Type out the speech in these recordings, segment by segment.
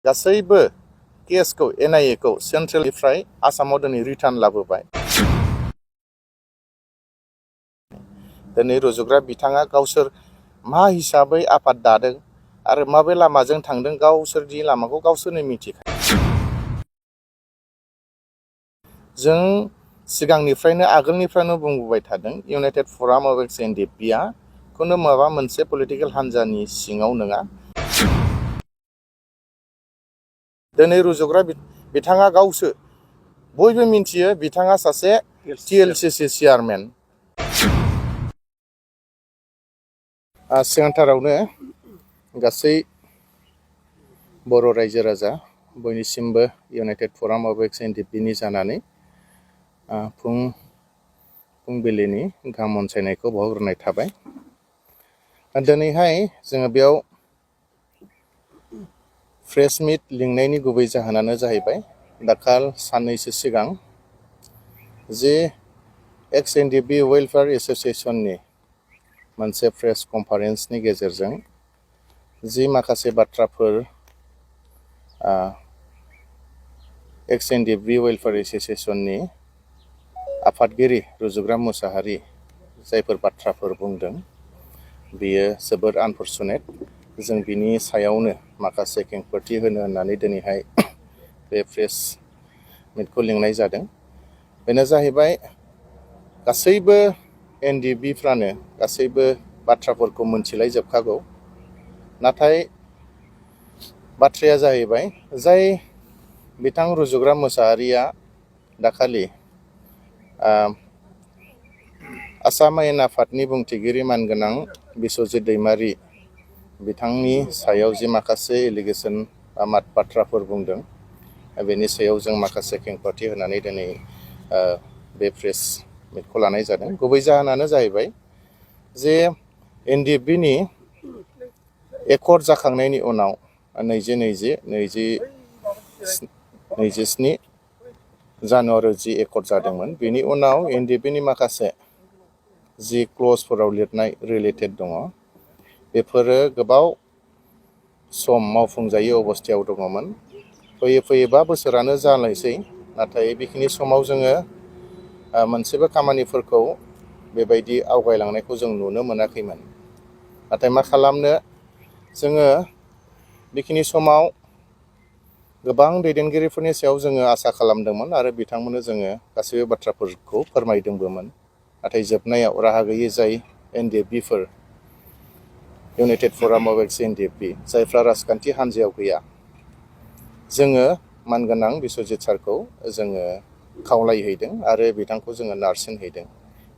गासैबो केसखौ NIA खौ सेन्ट्रेलनिफ्राय आसामाव दिनै रिटार्न लाबोबाय। दिनै रुजुग्रा बिथाङा गावसोर मा हिसाबै आफाद दादों आरो माबे लामाजों थांदों गावसोरनि लामाखौ गावसोरनो मिथिखायो। जों सिगांनिफ्रायनो आगोलनिफ्रायनो बुंबोबाय थादों इउनाइटेड फराम अफ एक्स NDP-आ खुनु माबा मोनसे पलिटिकेल हान्जानि सिङाव नङा। दिनै रुजुग्रा बिथाङा गावसो बयबो मिन्थियो बिथाङा सासे TLCC चेयारमेन। सिगांथारावनो गासै बर' रायजो राजा बयनिसिमबो इउनाइटेड फराम अफ एक्स NDP-नि जानानै फुंबिलिनि गाहाम अनसायनायखौ बावहरनाय थाबाय। दिनैहाय जोङो बेयाव प्रेस मिट लिंनायनि गुबै जाहोनानो जाहैबाय दाखाल साननैसो सिगां जे एक्स NDP वेलफेयार एस'सिएशननि मोनसे प्रेस कनफारेन्सनि गेजेरजों जि माखासे बाथ्राफोर एक्स NDP वेलफेयार एस'सिएशननि आफादगिरि रुजुग्रा मुसाहारि जायफोर बाथ्राफोर बुंदों बेयो जोबोद आनफर्चुनेट। जों बिनि सायावनो माखासे खेंफोरथि होनो होननानै दिनैहाय बे प्रेस मिटखौ लिंनाय जादों। बेनो जाहैबाय गासैबो NDP-फ्रानो गासैबो बाथ्राफोरखौ मोनथिलायजोबखागौ, नाथाय बाथ्राया जाहैबाय जाय बिथां रुजुग्रा मुसाहारिया दाखालि आसाम आयेन आफादनि बुंथिगिरि मानगोनां बिस्वजित दैमारि बिथांनि सायाव जि माखासे एलिगेसन बाथ्राफोर बुंदों बेनि सायाव जों माखासे खेंफोरथि होनानै दिनै बे प्रेस मिटखौ लानाय जादों। गुबै जाहोनानो जाहैबाय जे NDP-नि एकर्ड जाखांनायनि उनाव 27 जानुवारियाव जि एकर्ड जादोंमोन बेनि उनाव NDP-नि माखासे जि क्लजफोराव लिरनाय रिलेटेड दङ बेफोरो गोबाव सम मावफुंजायै अबस्थायाव दङमोन। फैयै 5 बोसोरानो जानायसै, नाथाय बेखिनि समाव जोङो मोनसेबो खामानिफोरखौ बेबायदि आवगायलांनायखौ जों नुनो मोनाखैमोन। नाथाय मा खालामनो, जोङो बेखिनि समाव गोबां दैदेनगिरिफोरनि सायाव जोङो आसा खालामदोंमोन आरो बिथांमोननो जोङो गासैबो बाथ्राफोरखौ फोरमायदोंबोमोन। नाथाय जोबनायाव राहा गैयै जाय NDP-फोर इउनाइटेड फराम अफ एक्स NDP जायफ्रा राजखान्थि हान्जायाव गैया, जोङो मानगोनां बिस्वजित सारखौ जोङो खावलायहैदों आरो बिथांखौ जोङो नारसिनहैदों।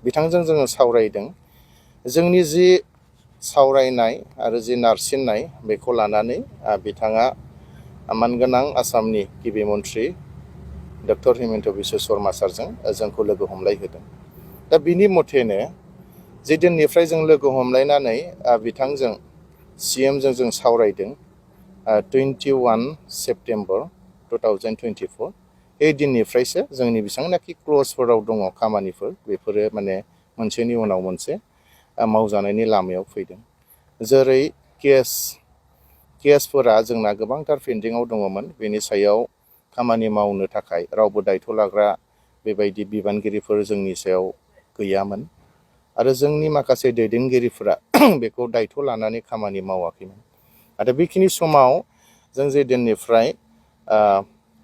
बिथांजों जोङो सावरायदों। जोंनि जि सावरायनाय आरो जि नारसिननाय बेखौ लानानै बिथाङा मानगोनां आसामनि गिबि मन्थ्रि डक्टर हिमन्त बिश्व शर्मा सारजों जोंखौ लोगो हमलायहोदों। दा बिनि मथेनो जे दिननिफ्राय जों लोगो हमलायनानै बिथांजों CM-जों जों सावरायदों 21 सेप्तेम्बर 2024 बे दिननिफ्रायसो जोंनि बेसेबांनाखि क्लजफोराव दङ खामानिफोर बेफोरो माने मोनसेनि उनाव मोनसे मावजानायनि लामायाव फैदों। जेरै केसफोरा जोंना गोबांथार पेन्डिंआव दङमोन, बेनि सायाव खामानि मावनो थाखाय रावबो दायथ' लाग्रा बेबायदि बिबानगिरिफोर जोंनि सायाव गैयामोन आरो जोंनि माखासे दैदेनगिरिफोरा बेखौ दायथ' लानानै खामानि मावाखैमोन। आरो बेखिनि समाव जों जे दिननिफ्राय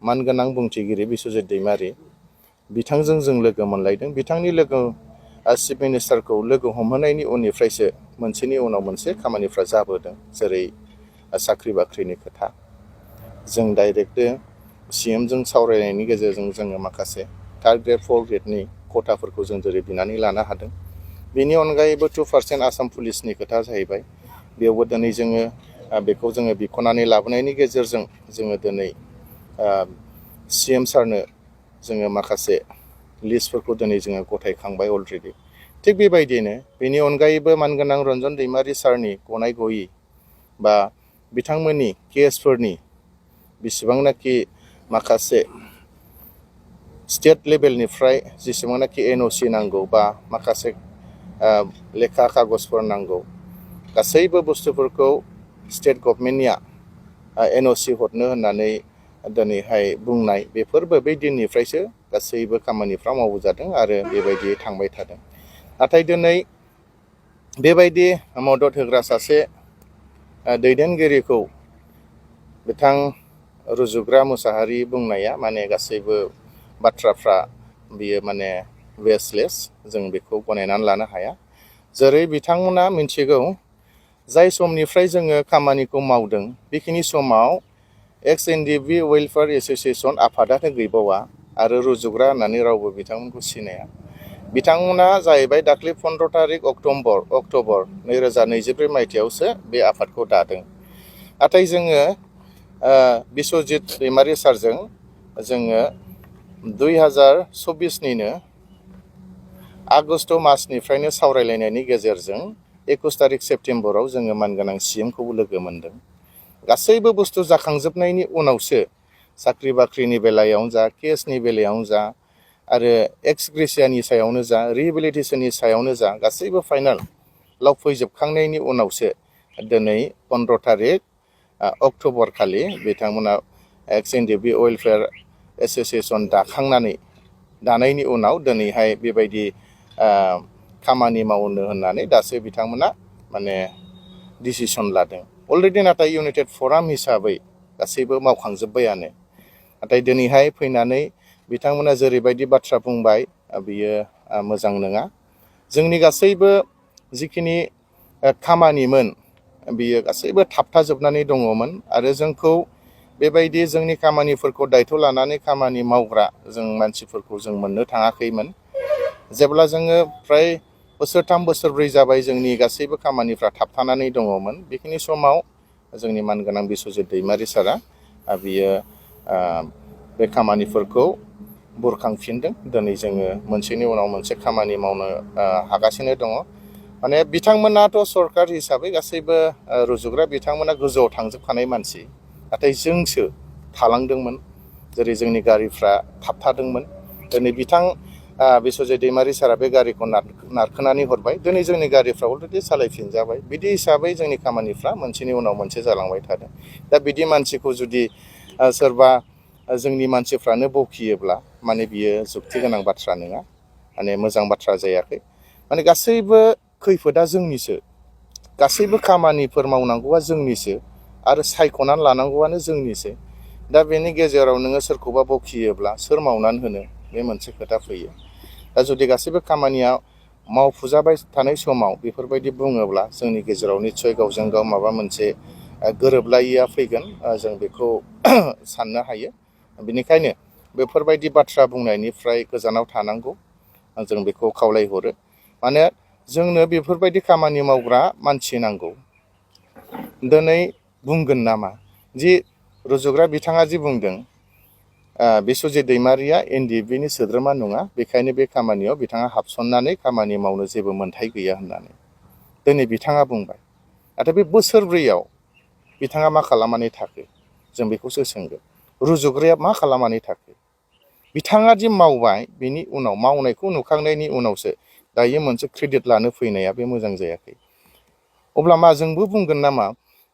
मानगोनां बुंथिगिरि बिस्वजित दैमारि बिथांजों जों लोगो मोनलायदों। बिथांनि चिफ मिनिस्टारखौ लोगो हमहोनायनि उननिफ्रायसो मोनसेनि उनाव मोनसे खामानिफ्रा जाबोदों। जेरै साख्रि बाख्रिनि खोथा, जों डाइरेक्ट CM-जों सावरायनायनि गेजेरजों जोङो माखासे 3rd ग्रेड 4th ग्रेडनि खथाफोरखौ जों जेरै बिनानै लानो हादों। बेनि अनगायैबो 2% आसाम पुलिसनि खोथा जाहैबाय। बेयावबो दिनै जोङो बेखौ जोङो बिख'नानै लाबोनायनि गेजेरजों जोङो दिनै CM सारनो जोङो माखासे लिस्टफोरखौ दिनै जोङो गथायखांबाय अलरेडि। थिग बेबायदिनो बेनि अनगायैबो मानगोनां रन्जन दैमारि सारनि गनाय गयि बा बिथांमोननि केसफोरनि बेसेबांनाखि माखासे स्टेट लेभेलनिफ्राय जेसेबांनाखि NOC नांगौ बा माखासे लेखा कागजफोर नांगौ, गासैबो बुस्थुफोरखौ स्टेट गभर्नमेन्टनिया NOC हरनो होननानै दिनैहाय बुंनाय बेफोरबो बै दिननिफ्रायसो गासैबो खामानिफ्रा मावजादों आरो बेबायदि थांबाय थादों। नाथाय दिनै बेबायदि मदद होग्रा सासे दैदेनगिरिखौ बिथां रुजुग्रा मुसाहारि बुंनाया माने गासैबो बाथ्राफ्रा बियो माने वेस्टलेस, जों बेखौ गनायनानै लानो हाया। जेरै बिथांमोना मिथिगौ जाय समनिफ्राय जोङो खामानिखौ मावदों बेखिनि समाव एक्स एनडिएफबि वेलफेयार एस'सिएशन आफादानो गैबावा आरो रुजुग्रा होननानै रावबो बिथांमोनखौ सिनाया। बिथांमोना जाहैबाय दाख्लै 15 तारिख अक्ट'बर 2024 मायथाइयावसो बे आफादखौ दादों। नाथाय जोङो बिश्वजित दैमारि सारजों जोङो 2024निनो आगस्ट मासनिफ्रायनो सावरायलायनायनि गेजेरजों 21 तारिख सेप्तेम्बराव जोङो मानगोनां CMखौबो लोगो मोन्दों। गासैबो बुस्थु जाखांजोबनायनि उनावसो साख्रि बाख्रिनि बेलायावनो जा, केसनि बेलायावनो जा आरो एक्स ग्रेसियानि सायावनो जा, रिहेबिलिटेसननि सायावनो जा गासैबो फाइनालाव फैजोबखांनायनि उनावसो दिनै 15 तारिख अक्ट'बर खालि बिथांमोना एक्स एनडिएफबि वेलफेयार एस'सिएशन दानायनि उनाव दिनैहाय बेबायदि खामानि मावनो होननानै दासो बिथांमोना माने डिसिसन लादों। अलरेडि नाथाय इउनाइटेड फराम हिसाबै गासैबो मावखांजोब्बायानो। नाथाय दिनैहाय फैनानै बिथांमोना जेरैबायदि बाथ्रा बुंबाय बियो मोजां नङा। जोंनि गासैबो जिखिनि खामानिमोन बियो गासैबो थाबथाजोबनानै दङमोन आरो जोंखौ बेबायदि जोंनि खामानिफोरखौ दायथ' लानानै खामानि मावग्रा जों मानसिफोरखौ जों मोननो थाङाखैमोन। जेब्ला जोङो फ्राय बोसोरथाम बोसोरब्रै जाबाय जोंनि गासैबो खामानिफ्रा थाबथानानै दङमोन, बेखिनि समाव जोंनि मानगोनां बिश्वजित दैमारि सारा बियो बे खामानिफोरखौ बुरखांफिनदों। दिनै जोङो मोनसेनि उनाव मोनसे खामानि मावनो हागासिनो दङ। माने बिथांमोनाथ' सरकार हिसाबै गासैबो रुजुग्रा बिथांमोना गोजौआव थांजोबखानाय मानसि, नाथाय जोंसो थालांदोंमोन। जेरै जोंनि गारिफ्रा थाबथादोंमोन। दिनै बिथां बिश्वजित दैमारि सारा बे गारिखौ नारखोनानै हरबाय। दिनै जोंनि गारिफ्रा अलरेडि सालायफिनजाबाय। बिदि हिसाबै जोंनि खामानिफ्रा मोनसेनि उनाव मोनसे जालांबाय थादों। दा बिदि मानसिखौ जुदि सोरबा जोंनि मानसिफ्रानो बखियोब्ला माने बियो जुक्ति गोनां बाथ्रा नङा, माने मोजां बाथ्रा जायाखै। माने गासैबो खैफोदा जोंनिसो, गासैबो खामानिफोर मावनांगौआ जोंनिसो आरो सायख'नानै लानांगौआनो जोंनिसो। दा बेनि गेजेराव नोङो सोरखौबा बखियोब्ला सोर मावनानै होनो, बे मोनसे खोथा फैयो। दा जुदि गासैबो खामानिया मावफुजाबाय थानाय समाव बेफोरबायदि बुङोब्ला जोंनि गेजेराव निस्सय गावजों गाव माबा मोनसे गोरोबलायिया फैगोन, जों बेखौ साननो हायो। बेनिखायनो बेफोरबायदि बाथ्रा बुंनायनिफ्राय गोजानाव थानांगौ, जों बेखौ खावलायहरो। माने जोंनो बेफोरबायदि खामानि मावग्रा मानसि नांगौ। दिनै बुंगोन नामा जि रुजुग्रा बिथाङा जि बुंदों बिश्वजित दैमारिया एनडिएफबिनि सोद्रोमा नङा, बेखायनो बे खामानियाव बिथाङा हाबसननानै खामानि मावनो जेबो मोन्थाय गैया होननानै दिनै बिथाङा बुंबाय। नाथाय बे बोसोरब्रैयाव बिथाङा मा खालामनानै थाखो, जों बेखौसो सोंगोन। रुजुग्राया मा खालामनानै थाखो? बिथाङा दि मावबाय, बेनि उनाव मावनायखौ नुखांनायनि उनावसो दायो मोनसे क्रेडिट लानो फैनाया बे मोजां जायाखै। अब्ला मा जोंबो बुंगोन नामा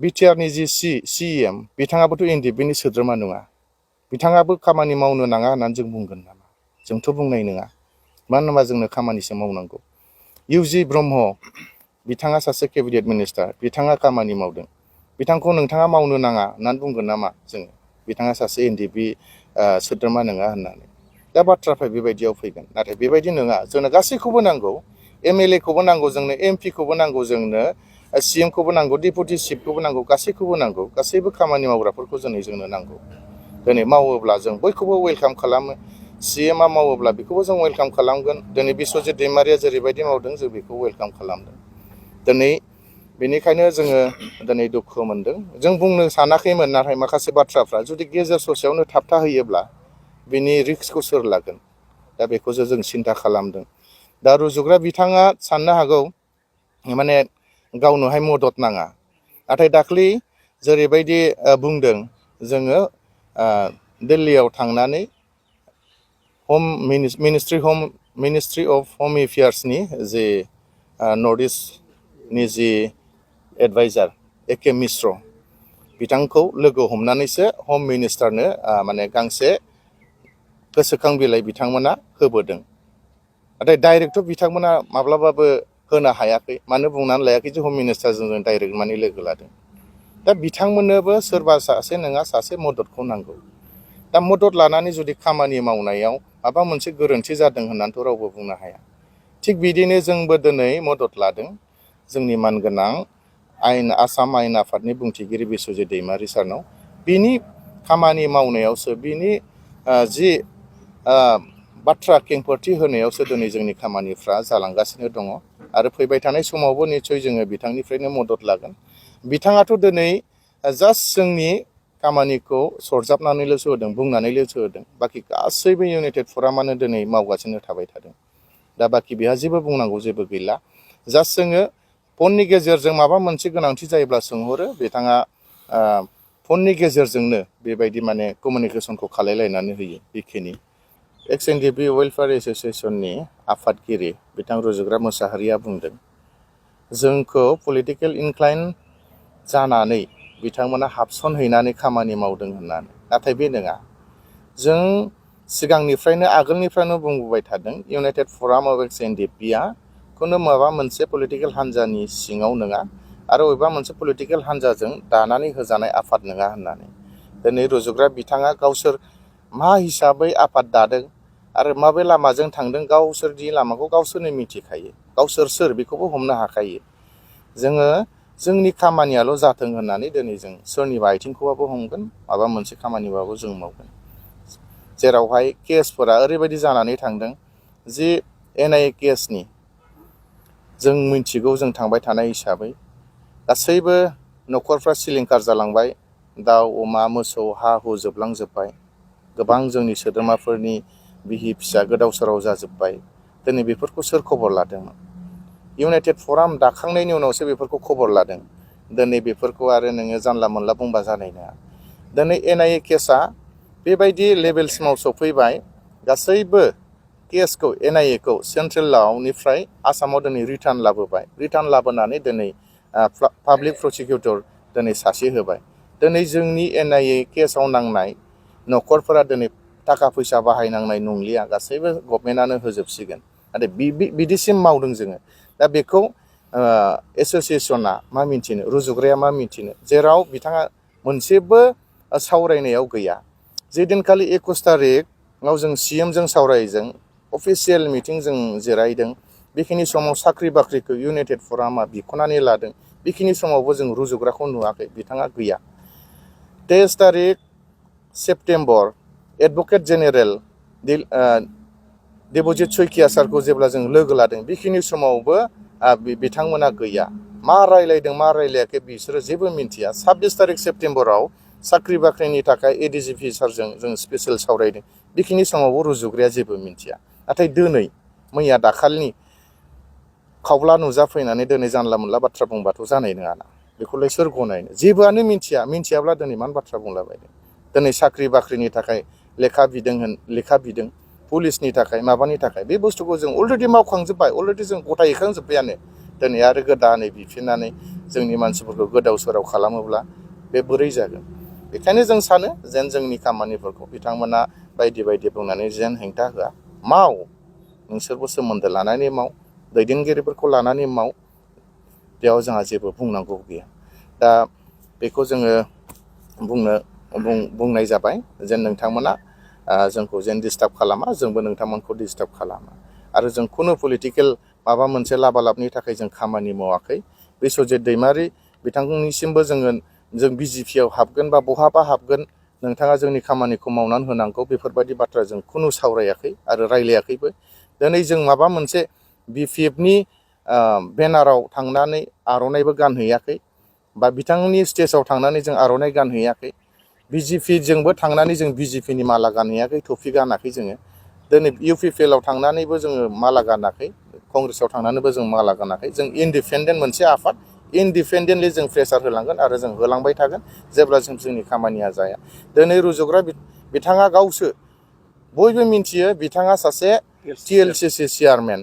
बिटिआरनि जि CEM बिथाङाबोथ' एनडिएफबिनि सोद्रोमा नङा, बिथाङाबो खामानि मावनो नाङा होननानै जों बुंगोन नामा? जोंथ' बुंनाय नङा। मानो होनबा जोंनो खामानिसो मावनांगौ। UG ब्रह्म बिथाङा सासे केबिनेट मिनिस्टार, बिथाङा खामानि मावदों, बिथांखौ नोंथाङा मावनो नाङा होननानै बुंगोन नामा जोङो? बिथाङा सासे एनडिएफबि सोद्रोमा नङा होननानै। दा बाथ्राफ्रा बेबायदियाव फैगोन। नाथाय बेबायदि नङा, जोंनो गासैखौबो नांगौ। MLAखौबो नांगौ जोंनो, MP खौबो नांगौ जोंनो, CMखौबो नांगौ, डेपुटि चिफखौबो नांगौ, गासैखौबो नांगौ। गासैबो खामानि मावग्राफोरखौ जोंनो नांगौ। दिनै मावोब्ला जों बयखौबो वेलकाम खालामो। CMआ मावोब्ला बेखौबो जों वेलकाम खालामगोन। दिनै बिश्वजित दैमारिया जेरैबायदि मावदों जों बेखौ वेलकाम खालामदों। दिनै बेनिखायनो जोङो दिनै दुखु मोनदों। जों बुंनो सानाखैमोन, नाथाय माखासे बाथ्राफ्रा जुदि गेजेर ससेयावनो थाबथाहोयोब्ला बिनि रिस्कखौ सोर लागोन? दा बेखौसो जों सिन्था खालामदों। दा रुजुग्रा बिथाङा साननो हागौ माने गावनोहाय मदद नाङा। नाथाय दाख्लै जेरैबायदि बुंदों, जोङो दिल्लीयाव थांनानै मिनिस्ट्रि अफ हम एफेयार्सनि जे नर्थ इस्टनि जि एडभाइजार AK मिश्र बिथांखौ लोगो हमनानैसो हम मिनिस्टारनो माने गांसे गोसोखां बिलाइ बिथांमोना होबोदों। नाथाय डाइरेक्टथ' बिथांमोना माब्लाबाबो होनो हायाखै, मानो बुंनानै लायाखै जे हम मिनिस्टारजों जों डाइरेक्ट माने लोगो लादों। दा बिथांमोननोबो सोरबा सासे नङा सासे मददखौ नांगौ। दा मदद लानानै जुदि खामानि मावनायाव माबा मोनसे गोरोन्थि जादों होननानैथ' रावबो बुंनो हाया। थिग बिदिनो जोंबो दिनै मदद लादों जोंनि मानगोनां आसाम आयेन आफादनि बुंथिगिरि बिस्वजित दैमारि सारनाव। बिनि खामानि मावनायावसो बिनि जि बाथ्रा खेंफोरथि होनायावसो दिनै जोंनि खामानिफ्रा जालांगासिनो दङ आरो फैबाय थानाय समावबो निस्सय जोङो बिथांनिफ्रायनो मदद लागोन। बिथाङाथ' दिनै जास्ट जोंनि खामानिखौ सरजाबनानैल'सो होदों, बुंनानैल'सो होदों। बाखि गासैबो इउनाइटेड फरामानो दिनै मावगासिनो थाबाय थादों। दा बाखि बेहा जेबो बुंनांगौ जेबो गैला। जास्ट जोङो फननि गेजेरजों माबा मोनसे गोनांथि जायोब्ला सोंहरो, बिथाङा फननि गेजेरजोंनो बेबायदि माने कमिउनिकेसनखौ खालायलायनानै होयो। बेखिनि एक्स एनडिपि वेलफेयार एस'सिएशननि आफादगिरि बिथां रुजुग्रा मोसाहारिया बुंदों, जोंखौ पलिटिकेल इनक्लाइन जानानै बिथांमोना हाबसनहैनानै खामानि मावदों होननानै। नाथाय बे नङा। जों सिगांनिफ्रायनो आगोलनिफ्रायनो बुंबोबाय थादों इउनाइटेड फराम अफ एक्स एनडिपिआ खुनु माबा मोनसे पलिटिकेल हान्जानि सिङाव नङा आरो बबेबा मोनसे पलिटिकेल हान्जाजों दानानै होजानाय आफाद नङा होननानै। दिनै रुजुग्रा बिथाङा गावसोर मा हिसाबै आफाद दादों आरो माबे लामाजों थांदों गावसोरनि लामाखौ गावसोरनो मिथिखायो। गावसोर सोर बेखौबो हमनो हाखायो। जोङो जोंनि खामानियाल' जाथों होननानै दिनै जों सोरनिबा आथिंखौबाबो हमगोन, माबा मोनसे खामानिबाबो जों मावगोन। जेरावहाय केसफोरा ओरैबायदि जानानै थांदों जि एनआइए केसनि जों मिथिगौ, जों थांबाय थानाय हिसाबै गासैबो न'खरफ्रा सिलिंखार जालांबाय। दाउ अमा मोसौ हा हु जोबलांजोब्बाय। गोबां जोंनि सोद्रोमाफोरनि बिहि फिसा गोदाव सोराव जाजोब्बाय। दिनै बेफोरखौ सोर खबर लादोंमोन? इउनाइटेड फराम दाखांनायनि उनावसो बेफोरखौ खबर लादों। दिनै बेफोरखौ आरो नोङो जानला मोनला बुंबा जानाय नङा। दिनै एनआइए केसआ बेबायदि लेभेलसिमाव सफैबाय, गासैबो केसखौ एनआइएखौ सेन्ट्रेलावनिफ्राय आसामाव दिनै रिटार्न लाबोबाय। रिटार्न लाबोनानै दिनै पाब्लिक प्रसिकिउटर दिनै सासे होबाय। दिनै जोंनि एनआइए केसाव नांनाय न'खरफोरा दिनै थाखा फैसा बाहायनांनाय नंलिया, गासैबो गभर्नमेन्टआनो होजोबसिगोन। नाथाय बिदिसिम मावदों जोङो। दा बेखौ एस'सिएशना मा मिन्थिनो, रुजुग्राया मा मिन्थिनो, जेराव बिथाङा मोनसेबो सावरायनायाव गैया। जे दिनखालि 21 तारिखआव जों सिएमजों सावरायजों अफिसियेल मिटिं जों जिरायदों, बेखिनि समाव साख्रि बाख्रिखौ इउनाइटेड फरामा बिख'नानै लादों। बेखिनि समावबो जों रुजुग्राखौ नुवाखै, बिथाङा गैया। 23 September advocate general Debajit Saikia सारखौ जेब्ला जों लोगो लादों, बेखिनि समावबो बिथांमोना गैया। मा रायलायदों मा रायलायाखै बिसोरो जेबो मिन्थिया। 26 सेप्तेम्बराव साख्रि बाख्रिनि थाखाय एडिजिपि सारजों जों स्पेसियेल सावरायदों, बेखिनि समावबो रुजुग्राया जेबो मिन्थिया। नाथाय दिनै मैया दाखालिनि खावब्ला नुजाफैनानै दिनै जानला मोनला बाथ्रा बुंबाथ' जानाय नङाना। बेखौलाय सोर गनायनो? जेबोआनो मिन्थियाब्ला दिनै मानो बाथ्रा बुंलाबायदों? दिनै साख्रि बाख्रिनि थाखाय लेखा बिदों पुलिसनि थाखाय माबानि थाखाय, बे बुस्थुखौ जों अलरेडि मावखांजोब्बाय, अलरेडि जों गथायहैखांजोब्बायानो। दिनै आरो गोदानै बिफिननानै जोंनि मानसिफोरखौ गोदाव सोराव खालामोब्ला बे बोरै जागोन? बेखायनो जों सानो जेन जोंनि खामानिफोरखौ बिथांमोना बायदि बायदि बुंनानै जेन हेंथा होआ। माव, नोंसोरबो सोमोन्दो लानानै माव, दैदेनगिरिफोरखौ लानानै माव, बेयाव जोंहा जेबो बुंनांगौ गैया। दा बेखौ जोङो बुंनाय जाबाय जेन नोंथांमोना जोंखौ जेन डिस्टार्ब खालामा, जोंबो नोंथांमोनखौ डिस्टार्ब खालामा। आरो जों खुनु पलिटिकेल माबा मोनसे लाबालाबनि थाखाय जों खामानि मावाखै। बिस्वजित दैमारि बिथांनिसिमबो जों बिजेपिआव हाबगोन बा बहाबा हाबगोन, नोंथाङा जोंनि खामानिखौ मावनानै होनांगौ, बेफोरबायदि बाथ्रा जों खुनु सावरायाखै आरो रायलायाखैबो। दिनै जों माबा मोनसे बिपिएफनि बेनाराव थांनानै आर'नाइबो गानहैयाखै, बा बिथांनि स्टेजाव थांनानै जों आर'नाइ गानहैयाखै। बिजेपिजोंबो थांनानै जों बिजेपिनि माला गानहैयाखै, टफि गानाखै जोङो। दिनै इउपिपिएलआव थांनानैबो जोङो माला गानाखै, कंग्रेसआव थांनानैबो जों माला गानाखै। जों इन्डिपेन्डेन्ट मोनसे आफाद, इन्डिपेन्डेन्टलि जों प्रेसार होलांगोन आरो जों होलांबाय थागोन जेब्ला जोंनि खामानिया जाया। दिनै रुजुग्रा बिथाङा गावसो बयबो मिन्थियो, बिथाङा सासे TLCC चेयारमेन,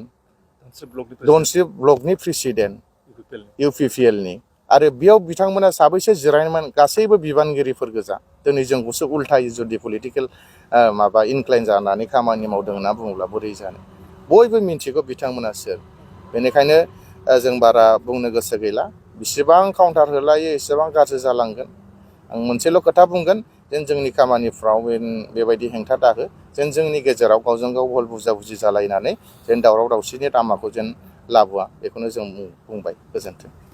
धनस्रि ब्लकनि प्रेसिडेन्ट इउपिपिएलनि। आरो बेयाव बिथांमोना साबैसे जिरायनायमोन गासैबो बिबानगिरिफोर गोजा दिनै जोंखौसो उल्थायै जुदि पलिटिकेल माबा इनक्लाइन जानानै खामानि मावदों होनना बुङोब्ला बोरै जानो बयबो मिन्थिगौ बिथांमोना सोर बेनिखायनो जों बारा बुंनो गोसो गैला बिसिबां काउन्टार होलायो एसेबां गाज्रि जालांगोन आं मोनसेल' खोथा बुंगोन जेन जोंनि खामानिफ्राव बेबायदि हेंथा दाहो जेन जोंनि गेजेराव गावजों गाव भुल बुजा-बुजि जालायनानै जेन दावराव दावसिनि लामाखौ जेन लाबोआ बेखौनो जों बुंबाय गोजोन्थों